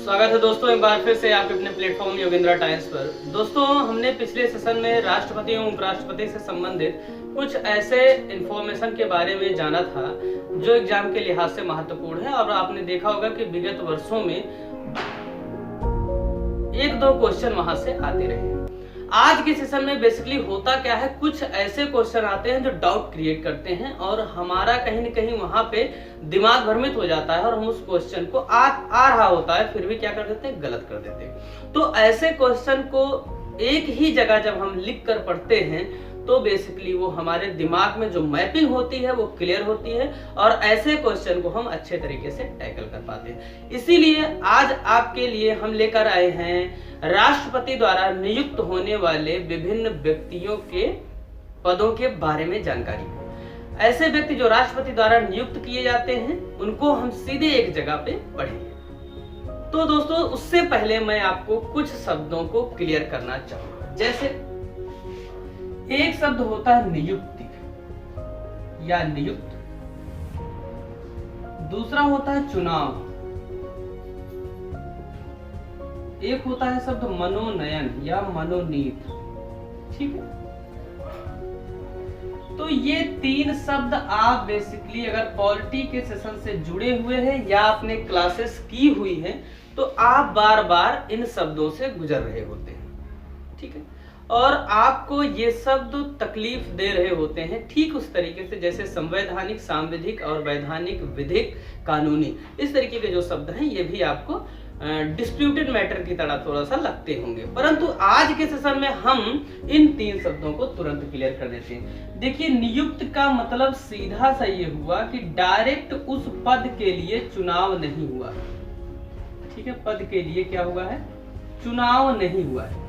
स्वागत है दोस्तों एक बार फिर से आपके अपने प्लेटफॉर्म योगेंद्रा टाइम्स पर। दोस्तों हमने पिछले सेशन में राष्ट्रपति एवं उपराष्ट्रपति से संबंधित कुछ ऐसे इंफॉर्मेशन के बारे में जाना था जो एग्जाम के लिहाज से महत्वपूर्ण है और आपने देखा होगा कि विगत वर्षों में एक दो क्वेश्चन वहां से आते रहे। आज के सेशन में बेसिकली होता क्या है, कुछ ऐसे क्वेश्चन आते हैं जो डाउट क्रिएट करते हैं और हमारा कहीं न कहीं वहां पे दिमाग भ्रमित हो जाता है और हम उस क्वेश्चन को आ रहा होता है फिर भी क्या कर देते हैं, गलत कर देते हैं। तो ऐसे क्वेश्चन को एक ही जगह जब हम लिख कर पढ़ते हैं तो बेसिकली वो हमारे दिमाग में जो मैपिंग होती है वो क्लियर होती है और ऐसे क्वेश्चन को हम अच्छे तरीके से टैकल कर पाते हैं। इसीलिए आज आपके लिए हम लेकर आए हैं राष्ट्रपति द्वारा नियुक्त होने वाले विभिन्न व्यक्तियों के पदों के बारे में जानकारी। ऐसे व्यक्ति जो राष्ट्रपति द्वारा नियुक्त किए जाते हैं उनको हम सीधे एक जगह पे पढ़ेंगे। तो दोस्तों उससे पहले मैं आपको कुछ शब्दों को क्लियर करना चाहूंगा। जैसे एक शब्द होता है नियुक्ति या नियुक्त, दूसरा होता है चुनाव, एक होता है शब्द मनोनयन या मनोनीत। ठीक है, तो ये तीन शब्द आप बेसिकली अगर पॉलिटी के सेशन से जुड़े हुए हैं या आपने क्लासेस की हुई है तो आप बार बार इन शब्दों से गुजर रहे होते हैं। ठीक है, और आपको ये शब्द तकलीफ दे रहे होते हैं ठीक उस तरीके से जैसे संवैधानिक, सांविधिक और वैधानिक, विधिक, कानूनी, इस तरीके के जो शब्द हैं ये भी आपको डिस्प्यूटेड मैटर की तरह थोड़ा सा लगते होंगे। परंतु आज के सेशन में हम इन तीन शब्दों को तुरंत क्लियर कर देते हैं। देखिए, नियुक्त का मतलब सीधा सा ये हुआ कि डायरेक्ट उस पद के लिए चुनाव नहीं हुआ। ठीक है, पद के लिए क्या हुआ है, चुनाव नहीं हुआ है।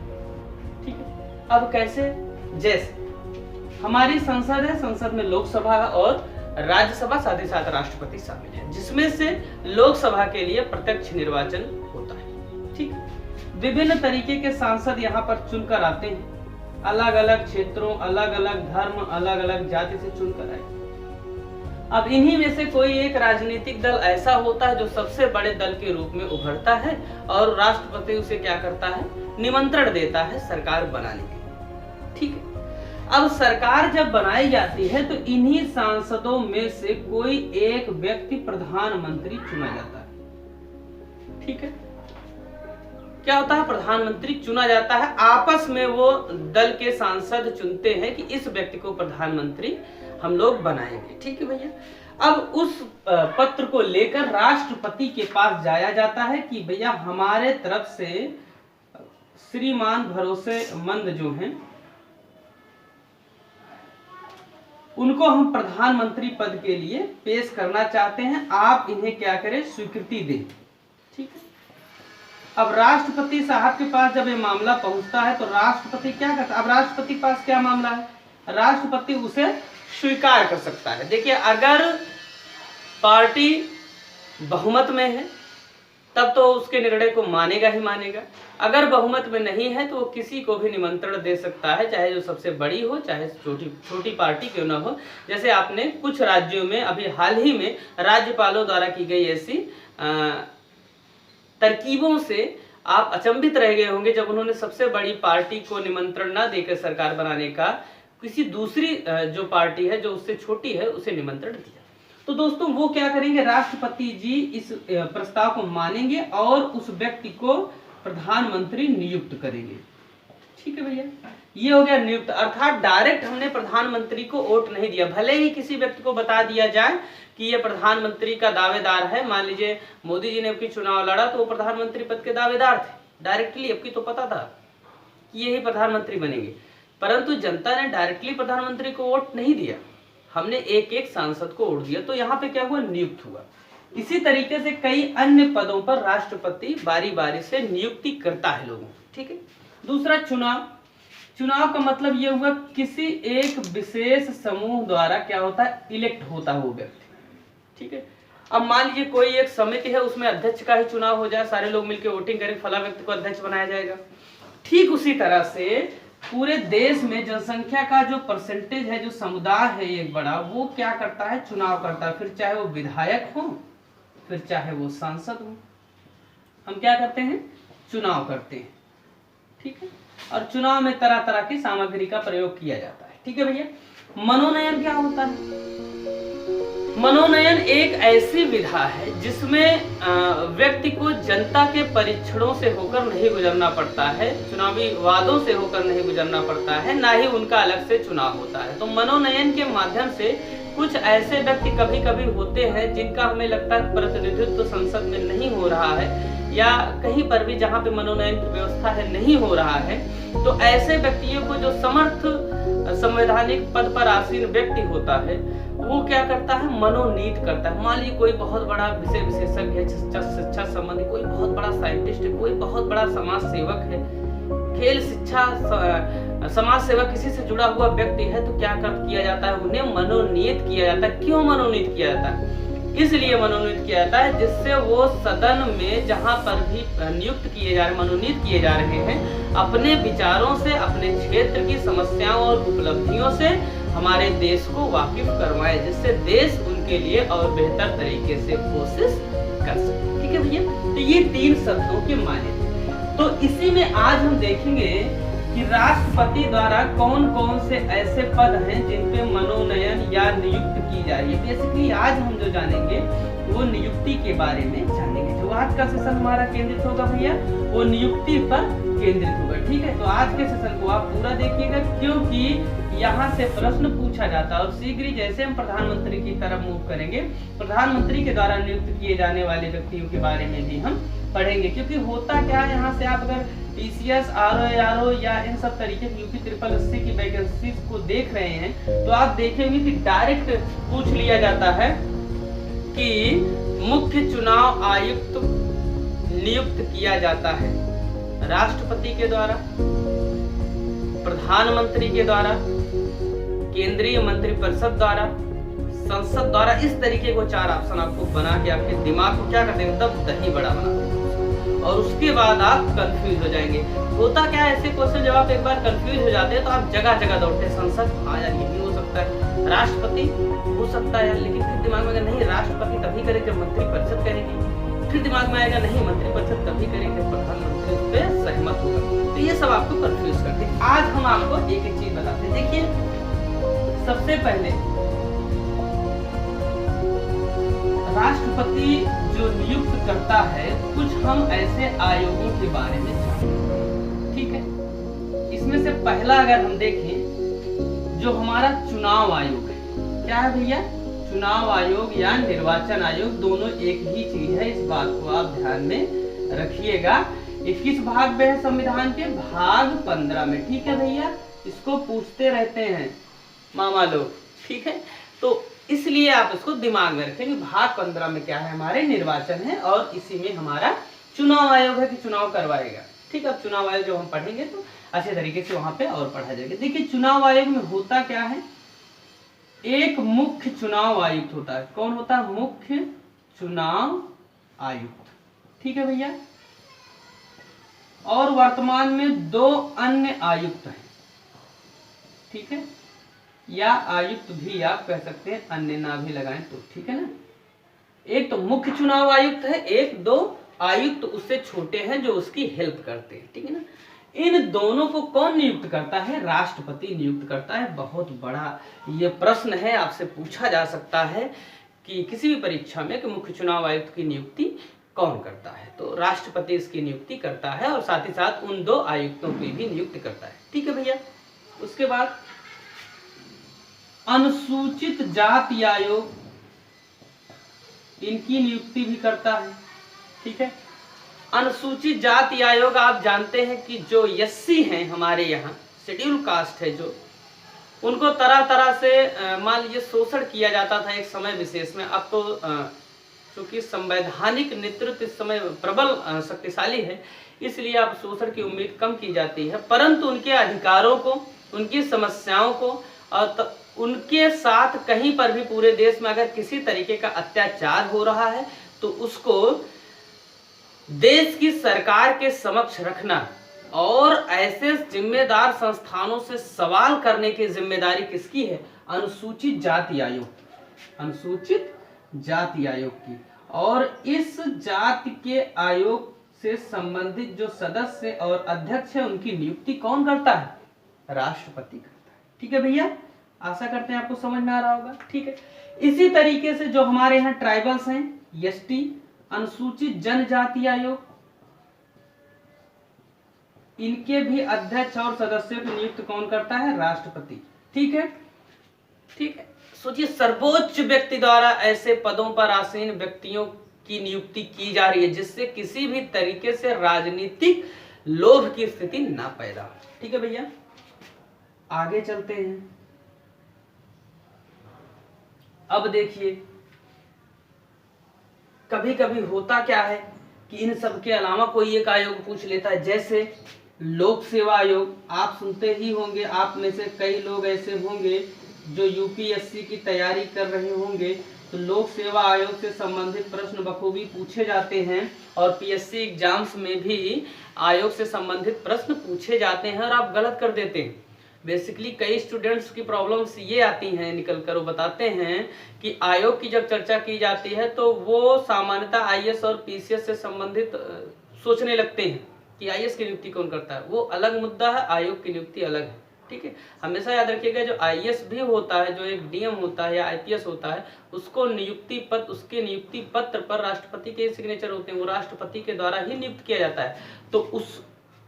ठीक है, अब कैसे, जैसे हमारी संसद है, संसद में लोकसभा और राज्यसभा साथ ही साथ राष्ट्रपति शामिल है, जिसमें से लोकसभा के लिए प्रत्यक्ष निर्वाचन होता है। ठीक, विभिन्न तरीके के सांसद यहाँ पर चुनकर आते हैं, अलग अलग क्षेत्रों, अलग अलग धर्म, अलग अलग जाति से चुनकर आए। अब इन्हीं में से कोई एक राजनीतिक दल ऐसा होता है जो सबसे बड़े दल के रूप में उभरता है और राष्ट्रपति उसे क्या करता है, निमंत्रण देता है सरकार बनाने के लिए। ठीक है, अब सरकार जब बनाई जाती है तो इन्हीं सांसदों में से कोई एक व्यक्ति प्रधानमंत्री चुना जाता है। ठीक है, क्या होता है, प्रधानमंत्री चुना जाता है। आपस में वो दल के सांसद चुनते हैं कि इस व्यक्ति को प्रधानमंत्री हम लोग बनाएंगे। ठीक है भैया, अब उस पत्र को लेकर राष्ट्रपति के पास जाया जाता है कि भैया हमारे तरफ से श्रीमान भरोसेमंद जो हैं उनको हम प्रधानमंत्री पद के लिए पेश करना चाहते हैं, आप इन्हें क्या करें, स्वीकृति दें। ठीक है, अब राष्ट्रपति साहब के पास जब ये मामला पहुंचता है तो राष्ट्रपति क्या करता है, अब राष्ट्रपति के पास क्या मामला है, राष्ट्रपति उसे स्वीकार कर सकता है। देखिए, अगर पार्टी बहुमत में है तब तो उसके निर्णय को मानेगा ही मानेगा, अगर बहुमत में नहीं है तो वो किसी को भी निमंत्रण दे सकता है, चाहे जो सबसे बड़ी हो चाहे छोटी पार्टी क्यों ना हो। जैसे आपने कुछ राज्यों में अभी हाल ही में राज्यपालों द्वारा की गई ऐसी तरकीबों से आप अचंभित रह गए होंगे जब उन्होंने सबसे बड़ी पार्टी को निमंत्रण ना देकर सरकार बनाने का किसी दूसरी जो पार्टी है जो उससे छोटी है उसे निमंत्रण दिया। तो दोस्तों वो क्या करेंगे, राष्ट्रपति जी इस प्रस्ताव को मानेंगे और उस व्यक्ति को प्रधानमंत्री नियुक्त करेंगे। ठीक है भैया, ये हो गया नियुक्त, अर्थात डायरेक्ट हमने प्रधानमंत्री को वोट नहीं दिया। भले ही किसी व्यक्ति को बता दिया जाए कि ये प्रधानमंत्री का दावेदार है, मान लीजिए मोदी जी ने अब की चुनाव लड़ा तो वो प्रधानमंत्री पद के दावेदार थे डायरेक्टली, अब की तो पता था कि यही प्रधानमंत्री बनेंगे, परंतु जनता ने डायरेक्टली प्रधानमंत्री को वोट नहीं दिया, हमने एक एक सांसद को वोट दिया, तो यहाँ पे क्या हुआ, नियुक्त हुआ। इसी तरीके से कई अन्य पदों पर राष्ट्रपति बारी बारी से नियुक्ति करता है लोगों। ठीक है, दूसरा चुनाव, चुनाव का मतलब ये हुआ किसी एक विशेष समूह द्वारा क्या होता है, इलेक्ट होता है वो व्यक्ति। ठीक है, अब मान लीजिए कोई एक समिति है उसमें अध्यक्ष का ही चुनाव हो जाए, सारे लोग मिलकर वोटिंग करें, फला व्यक्ति को अध्यक्ष बनाया जाएगा। ठीक उसी तरह से पूरे देश में जनसंख्या का जो परसेंटेज है, जो समुदाय है एक बड़ा, वो क्या करता है, चुनाव करता है, फिर चाहे वो विधायक हो फिर चाहे वो सांसद हो। हम क्या करते हैं, चुनाव करते हैं, ठीक है। और चुनाव में तरह तरह की सामग्री का प्रयोग किया जाता है, ठीक है भैया। मनोनयन क्या होता है? मनोनयन एक ऐसी विधा है जिसमें व्यक्ति को जनता के परीक्षणों से होकर नहीं गुजरना पड़ता है, चुनावी वादों से होकर नहीं गुजरना पड़ता है, ना ही उनका अलग से चुनाव होता है। तो मनोनयन के माध्यम से कुछ ऐसे व्यक्ति कभी कभी होते हैं जिनका हमें लगता है प्रतिनिधित्व संसद में नहीं हो रहा है, या कहीं पर भी जहाँ पे मनोनयन की व्यवस्था है नहीं हो रहा है, तो ऐसे व्यक्तियों को जो समर्थ संवैधानिक पद पर आसीन व्यक्ति होता है वो क्या करता है, मनोनीत करता है। मान लीजिए कोई बहुत बड़ा विषय विशेषज्ञ है, शिक्षा संबंधी कोई बहुत बड़ा साइंटिस्ट है, कोई बहुत बड़ा समाज सेवक है, खेल शिक्षा समाज सेवा किसी से जुड़ा हुआ व्यक्ति है, तो क्या किया जाता है, उन्हें मनोनीत किया जाता है। क्यों मनोनीत किया जाता है? इसलिए मनोनीत किया जाता है जिससे वो सदन में जहां पर भी नियुक्त किए जा रहे, मनोनीत किए जा रहे हैं, अपने विचारों से, अपने क्षेत्र की समस्याओं और उपलब्धियों से हमारे देश को वाकिफ करवाए, जिससे देश उनके लिए और बेहतर तरीके से कोशिश कर सके, ठीक है भैया। तो ये 3 शब्दों के माने थे। तो इसी में आज हम देखेंगे कि राष्ट्रपति द्वारा कौन कौन से ऐसे पद हैं जिन पे मनोनयन या नियुक्त की जा रही है। बेसिकली आज हम जो जानेंगे वो नियुक्ति के बारे में जानेंगे। जो आज का सेशन हमारा केंद्रित होगा भैया वो नियुक्ति पर केंद्रित होगा, ठीक है। तो आज के सेशन को आप पूरा देखिएगा, क्योंकि यहाँ से प्रश्न पूछा जाता है और शीघ्र ही जैसे हम प्रधानमंत्री की तरफ मूव करेंगे, प्रधानमंत्री के द्वारा नियुक्त किए जाने वाले व्यक्तियों के बारे में भी हम पढ़ेंगे। क्योंकि होता क्या है, यहाँ से आप अगर टीसीएस, आरओ या इन सब तरीके की यूपी 888 की वैकेंसीज को देख रहे हैं तो आप देखेंगे कि डायरेक्ट पूछ लिया जाता है कि मुख्य चुनाव आयुक्त नियुक्त किया जाता है राष्ट्रपति के द्वारा, प्रधानमंत्री के द्वारा, केंद्रीय मंत्रिपरिषद द्वारा, संसद द्वारा। इस तरीके को 4 ऑप्शन आपको बना के आपके दिमाग को क्या कर देंगे, तब दही बड़ा बना देंगे और उसके बाद आप कंफ्यूज हो जाएंगे। होता क्या है, ऐसे क्वेश्चन जब आप एक बार कंफ्यूज हो जाते हैं तो आप जगह जगह दौड़ते हैं, संसद, हाँ यार ये भी हो सकता है, राष्ट्रपति हो सकता है यार, लेकिन फिर दिमाग में आएगा नहीं राष्ट्रपति तभी करे जब मंत्रिपरिषद करेगी, फिर दिमाग में आएगा नहीं मंत्रिपरिषद तभी करेगी जब प्रधानमंत्री उस पर सहमत होगा। तो ये सब आपको कंफ्यूज करते हैं। आज हम आपको एक एक चीज बताते हैं। देखिए सबसे पहले राष्ट्रपति जो नियुक्त करता है, कुछ हम ऐसे आयोगों के बारे में जानेंगे, ठीक है। इसमें से पहला अगर हम देखें जो हमारा चुनाव आयोग है, क्या है भैया, चुनाव आयोग या निर्वाचन आयोग, दोनों एक ही चीज है, इस बात को आप ध्यान में रखिएगा। 21 भाग में है संविधान के, भाग 15 में, ठीक है भैया। इसको पूछते रहते हैं मामा लोग, ठीक है। तो इसलिए आप इसको दिमाग में रखेंगे, भाग 15 में क्या है, हमारे निर्वाचन है और इसी में हमारा चुनाव आयोग है कि चुनाव करवाएगा, ठीक है। अब चुनाव आयोग जो हम पढ़ेंगे तो अच्छे तरीके से वहां पे और पढ़ा जाएगा। देखिए चुनाव आयोग में होता क्या है, एक मुख्य चुनाव आयुक्त होता है। कौन होता है, मुख्य चुनाव आयुक्त, ठीक है भैया। और वर्तमान में 2 अन्य आयुक्त हैं, ठीक है, या आयुक्त भी आप कह सकते हैं, अन्य ना भी लगाएं तो, ठीक है ना। एक तो मुख्य चुनाव आयुक्त है, एक 2 आयुक्त उससे छोटे हैं जो उसकी हेल्प करते हैं, ठीक है ना। इन दोनों को कौन नियुक्त करता है, राष्ट्रपति नियुक्त करता है। बहुत बड़ा ये प्रश्न है, आपसे पूछा जा सकता है कि किसी भी परीक्षा में कि मुख्य चुनाव आयुक्त की नियुक्ति कौन करता है, तो राष्ट्रपति इसकी नियुक्ति करता है और साथ ही साथ उन 2 आयुक्तों की भी नियुक्ति करता है, ठीक है भैया। उसके बाद अनुसूचित जाति आयोग, इनकी नियुक्ति भी करता है, ठीक है। अनुसूचित जाति आयोग आप जानते हैं कि जो एससी हैं हमारे यहाँ, शेड्यूल कास्ट है जो, उनको तरह तरह से मान लीजिए शोषण किया जाता था एक समय विशेष में। अब तो चूंकि संवैधानिक नेतृत्व इस समय प्रबल शक्तिशाली है, इसलिए अब शोषण की उम्मीद कम की जाती है, परंतु उनके अधिकारों को, उनकी समस्याओं को और उनके साथ कहीं पर भी पूरे देश में अगर किसी तरीके का अत्याचार हो रहा है तो उसको देश की सरकार के समक्ष रखना और ऐसे जिम्मेदार संस्थानों से सवाल करने की जिम्मेदारी किसकी है, अनुसूचित जाति आयोग, अनुसूचित जाति आयोग की। और इस जाति के आयोग से संबंधित जो सदस्य और अध्यक्ष है उनकी नियुक्ति कौन करता है? राष्ट्रपति करता है। ठीक है भैया, आशा करते हैं आपको समझ में आ रहा होगा। ठीक है, इसी तरीके से जो हमारे यहाँ ट्राइबल्स हैं, एसटी, अनुसूचित जनजाति आयोग, इनके भी अध्यक्ष और सदस्यों की नियुक्ति कौन करता है? राष्ट्रपति। ठीक है, ठीक है। सोचिए, सर्वोच्च व्यक्ति द्वारा ऐसे पदों पर आसीन व्यक्तियों की नियुक्ति की जा रही है जिससे किसी भी तरीके से राजनीतिक लोभ की स्थिति ना पैदा हो। ठीक है भैया, आगे चलते हैं। अब देखिए, कभी कभी होता क्या है कि इन सब के अलावा कोई एक आयोग पूछ लेता है, जैसे लोक सेवा आयोग। आप सुनते ही होंगे, आप में से कई लोग ऐसे होंगे जो यूपीएससी की तैयारी कर रहे होंगे, तो लोक सेवा आयोग से संबंधित प्रश्न बखूबी पूछे जाते हैं और पीएससी एग्जाम्स में भी आयोग से संबंधित प्रश्न पूछे जाते हैं और आप गलत कर देते हैं। बेसिकली कई स्टूडेंट्स की प्रॉब्लम्स ये आती हैं निकल कर, वो बताते हैं कि आयोग की जब चर्चा की जाती है तो वो सामान्यतः आईएएस और पीसीएस से संबंधित सोचने लगते हैं कि आईएएस की नियुक्ति कौन करता है। वो अलग मुद्दा है, आयोग की नियुक्ति अलग है। ठीक है, हमेशा याद रखिएगा, जो आईएएस भी होता है, जो एक डीएम होता है या आईपीएस होता है, उसको नियुक्ति पत्र, उसके नियुक्ति पत्र पर राष्ट्रपति के सिग्नेचर होते हैं, वो राष्ट्रपति के द्वारा ही नियुक्त किया जाता है। तो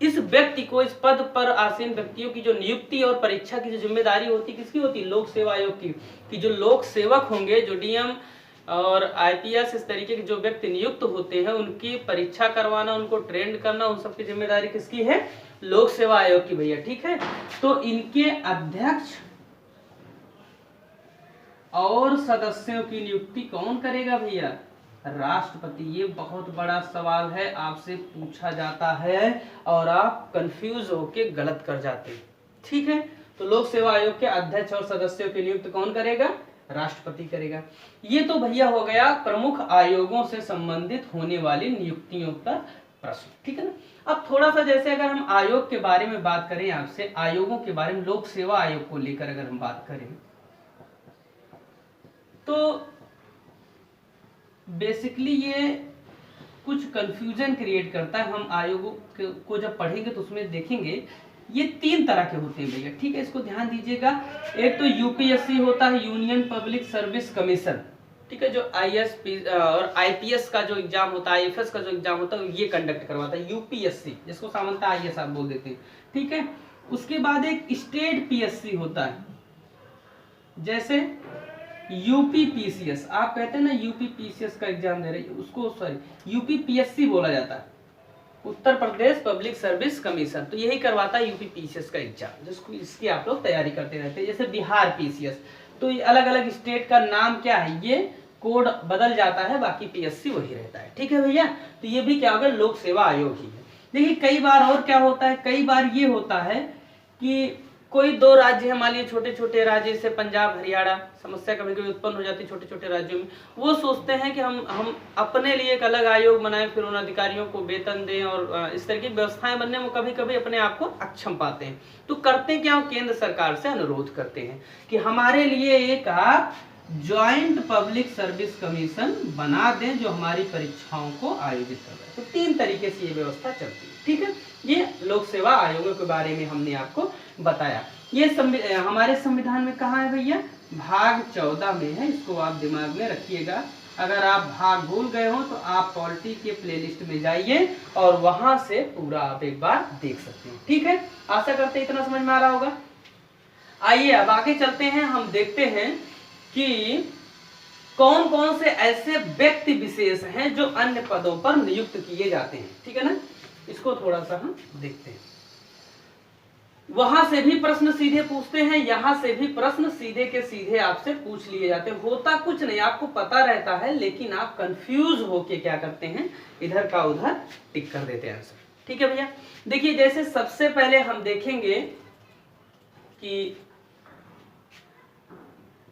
इस व्यक्ति को, इस पद पर आसीन व्यक्तियों की जो नियुक्ति और परीक्षा की जो जिम्मेदारी होती है, किसकी होती है? लोक सेवा आयोग की। कि जो लोक सेवक होंगे, जो डीएम और आईपीएस इस तरीके के जो व्यक्ति नियुक्त होते हैं, उनकी परीक्षा करवाना, उनको ट्रेंड करना, उन सबकी जिम्मेदारी किसकी है? लोक सेवा आयोग की भैया। ठीक है, तो इनके अध्यक्ष और सदस्यों की नियुक्ति कौन करेगा भैया? राष्ट्रपति। ये बहुत बड़ा सवाल है, आपसे पूछा जाता है और आप कंफ्यूज होके गलत कर जाते हैं। ठीक है, तो लोक सेवा आयोग के अध्यक्ष और सदस्यों की नियुक्ति कौन करेगा? राष्ट्रपति करेगा। ये तो भैया हो गया प्रमुख आयोगों से संबंधित होने वाली नियुक्तियों पर प्रश्न। ठीक है ना। अब थोड़ा सा, जैसे अगर हम आयोग के बारे में बात करें आपसे, आयोगों के बारे में, लोक सेवा आयोग को लेकर अगर हम बात करें तो बेसिकली ये कुछ कंफ्यूजन क्रिएट करता है। हम आयोगों को जब पढ़ेंगे तो उसमें देखेंगे ये 3 तरह के होते हैं भैया। ठीक है, इसको ध्यान दीजिएगा। एक तो यूपीएससी होता है, यूनियन पब्लिक सर्विस कमीशन। ठीक है, जो आईएएस और आईपीएस का जो एग्जाम होता है, आईएफएस का जो एग्जाम होता है, ये कंडक्ट करवाता है यूपीएससी, जिसको सामान्यतः आईएएस आप बोल देते हैं। ठीक है, उसके बाद एक स्टेट पीएससी होता है, जैसे यूपीपीसीएस। आप कहते हैं ना यूपीपीसीएस का एग्जाम दे रहे हैं, उसको सॉरी यूपीपीएससी बोला जाता है, Uttar Pradesh public service commission. तो यही करवाता है यूपीपीसीएस का एग्जाम, जिसको इसकी आप लोग तैयारी करते रहते हैं। जैसे बिहार पीसीएस, तो ये अलग अलग स्टेट का नाम क्या है, ये कोड बदल जाता है, बाकी पीएससी वही रहता है। ठीक है भैया, तो ये भी क्या होगा? लोक सेवा आयोग ही है। देखिए, कई बार और क्या होता है, कई बार ये होता है कि कोई 2 राज्य है, मान लीजिए छोटे छोटे राज्य, जैसे पंजाब हरियाणा, समस्या कभी कभी उत्पन्न हो जाती है छोटे छोटे राज्यों में। वो सोचते हैं कि हम अपने लिए एक अलग आयोग बनाएं, फिर उन अधिकारियों को वेतन दें और इस तरह की व्यवस्थाएं बनने में कभी कभी अपने आप को अक्षम पाते हैं। तो करते क्या, केंद्र सरकार से अनुरोध करते हैं कि हमारे लिए एक आप ज्वाइंट पब्लिक सर्विस कमीशन बना दें जो हमारी परीक्षाओं को आयोजित कर रहे हैं। तो 3 तरीके से ये व्यवस्था चलती है। ठीक है, ये लोक सेवा आयोगों के बारे में हमने आपको बताया। ये हमारे संविधान में कहाँ है भैया? भाग 14 में है, इसको आप दिमाग में रखिएगा। अगर आप भाग भूल गए हो तो आप पॉलिटी के प्लेलिस्ट में जाइए और वहां से पूरा आप एक बार देख सकते हैं। ठीक है, आशा करते हैं इतना समझ में आ रहा होगा। आइए अब आगे चलते हैं, हम देखते हैं कि कौन कौन से ऐसे व्यक्ति विशेष हैं जो अन्य पदों पर नियुक्त किए जाते हैं। ठीक है ना, इसको थोड़ा सा हम देखते हैं। वहां से भी प्रश्न सीधे पूछते हैं, यहां से भी प्रश्न सीधे के सीधे आपसे पूछ लिए जाते हैं। होता कुछ नहीं, आपको पता रहता है, लेकिन आप कंफ्यूज होके क्या करते हैं, इधर का उधर टिक कर देते हैं आंसर। ठीक है भैया, देखिए जैसे सबसे पहले हम देखेंगे कि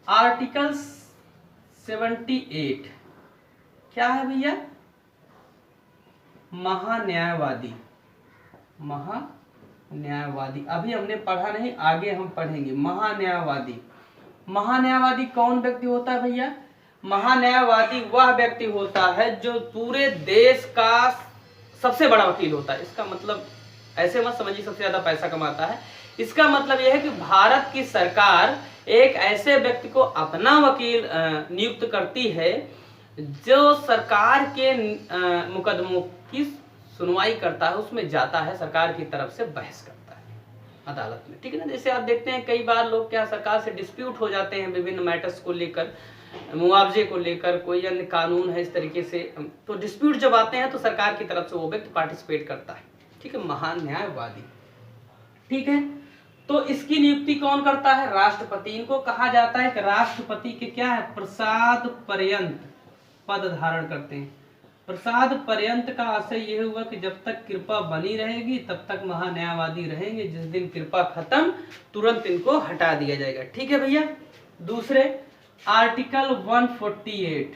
आर्टिकल 78 क्या है भैया? महान्यायवादी। महान्यायवादी अभी हमने पढ़ा नहीं, आगे हम पढ़ेंगे। महान्यायवादी, महान्यायवादी कौन व्यक्ति होता है भैया? महान्यायवादी वह व्यक्ति होता है जो पूरे देश का सबसे बड़ा वकील होता है। इसका मतलब ऐसे मत समझिए सबसे ज्यादा पैसा कमाता है, इसका मतलब यह है कि भारत की सरकार एक ऐसे व्यक्ति को अपना वकील नियुक्त करती है जो सरकार के मुकदमों की सुनवाई करता है, उसमें जाता है, सरकार की तरफ से बहस करता है अदालत में, ठीक है ना। जैसे आप देखते हैं कई बार लोग क्या सरकार से डिस्प्यूट हो जाते हैं विभिन्न मैटर्स को लेकर, मुआवजे को लेकर, कोई अन्य कानून है इस तरीके से, तो डिस्प्यूट जब आते हैं तो सरकार की तरफ से वो व्यक्ति पार्टिसिपेट करता है, ठीक है, महान न्यायवादी, ठीक है। तो इसकी नियुक्ति कौन करता है? राष्ट्रपति। इनको कहा जाता है कि राष्ट्रपति के क्या है, प्रसाद पर्यंत पद धारण करते हैं। प्रसाद पर्यंत का आशय यह हुआ कि जब तक कृपा बनी रहेगी तब तक महान्यायवादी रहेंगे, जिस दिन कृपा खत्म तुरंत इनको हटा दिया जाएगा, ठीक है भैया। दूसरे आर्टिकल 148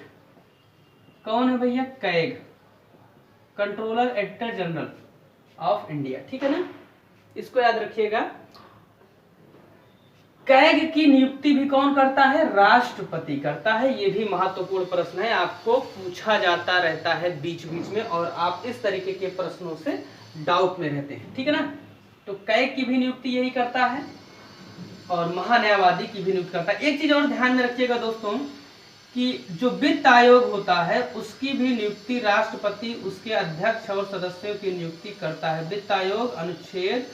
कौन है भैया? CAG, controller editor general of India, ठीक है ना, इसको याद रखिएगा। कैग की नियुक्ति भी कौन करता है? राष्ट्रपति करता है। ये भी महत्वपूर्ण प्रश्न है, आपको पूछा जाता रहता है बीच बीच में, और आप इस तरीके के प्रश्नों से डाउट में रहते हैं, ठीक है ना। तो कैग की भी नियुक्ति यही करता है और महान्यायवादी की भी नियुक्ति करता है। एक चीज और ध्यान में रखिएगा दोस्तों कि जो वित्त आयोग होता है उसकी भी नियुक्ति राष्ट्रपति उसके अध्यक्ष और सदस्यों की नियुक्ति करता है। वित्त आयोग अनुच्छेद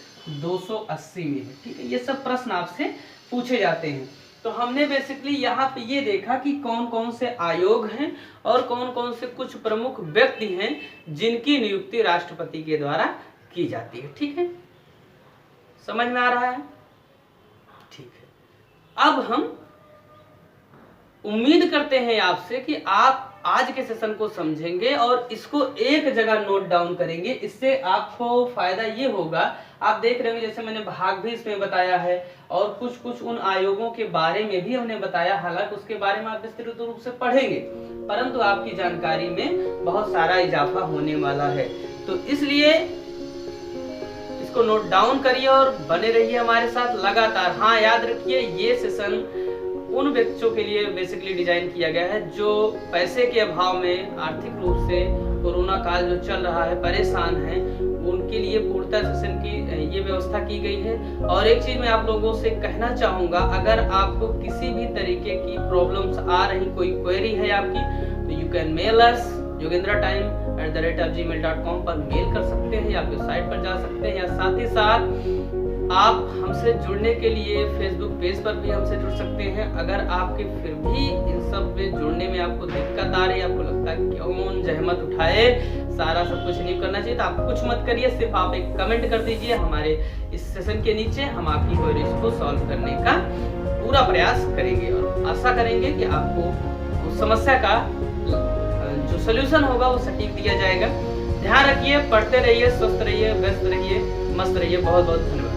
280 में है, ठीक है। ये सब प्रश्न आपसे पूछे जाते हैं। तो हमने बेसिकली यहाँ पे ये देखा कि कौन कौन से आयोग हैं और कौन कौन से कुछ प्रमुख व्यक्ति हैं जिनकी नियुक्ति राष्ट्रपति के द्वारा की जाती है, ठीक है। समझ में आ रहा है? ठीक है। अब हम उम्मीद करते हैं आपसे कि आप आज के सेशन को समझेंगे और इसको एक जगह नोट डाउन करेंगे। इससे आपको फायदा ये होगा, आप देख रहे होंगे जैसे मैंने भाग भी इसमें बताया है और कुछ कुछ उन आयोगों के बारे में भी हमने बताया, हालांकि उसके बारे में आप विस्तृत रूप से पढ़ेंगे, परंतु आपकी जानकारी में बहुत सारा इजाफा होने वाला है। तो इसलिए इसको नोट डाउन करिए और बने रहिए हमारे साथ लगातार। हाँ, याद रखिए ये सेशन उन व्यक्तियों के लिए बेसिकली डिजाइन किया गया है जो पैसे के अभाव में आर्थिक रूप से कोरोना काल जो चल रहा है परेशान हैं, उनके लिए पूर्णतः सेशन की ये व्यवस्था की गई है। और एक चीज मैं आप लोगों से कहना चाहूंगा, अगर आपको किसी भी तरीके की प्रॉब्लम्स आ रही, कोई क्वेरी है आपकी, तो you can mail us yogendraTime@gmail.com पर मेल कर सकते हैं या वेबसाइट पर जा सकते हैं, या साथ ही साथ आप हमसे जुड़ने के लिए फेसबुक पेज पर भी हमसे जुड़ सकते हैं। अगर आपके फिर भी इन सब में जुड़ने में आपको दिक्कत आ रही है, आपको लगता है क्यों जहमत उठाए, सारा सब कुछ नहीं करना चाहिए, तो आप कुछ मत करिए, सिर्फ आप एक कमेंट कर दीजिए हमारे इस सेशन के नीचे। हम आपकी क्वेरीज को सॉल्व करने का पूरा प्रयास करेंगे और आशा करेंगे कि आपको उस समस्या का जो सोल्यूशन होगा वो सटीक दिया जाएगा। ध्यान रखिए, पढ़ते रहिए, स्वस्थ रहिए, व्यस्त रहिए, मस्त रहिए। बहुत बहुत धन्यवाद।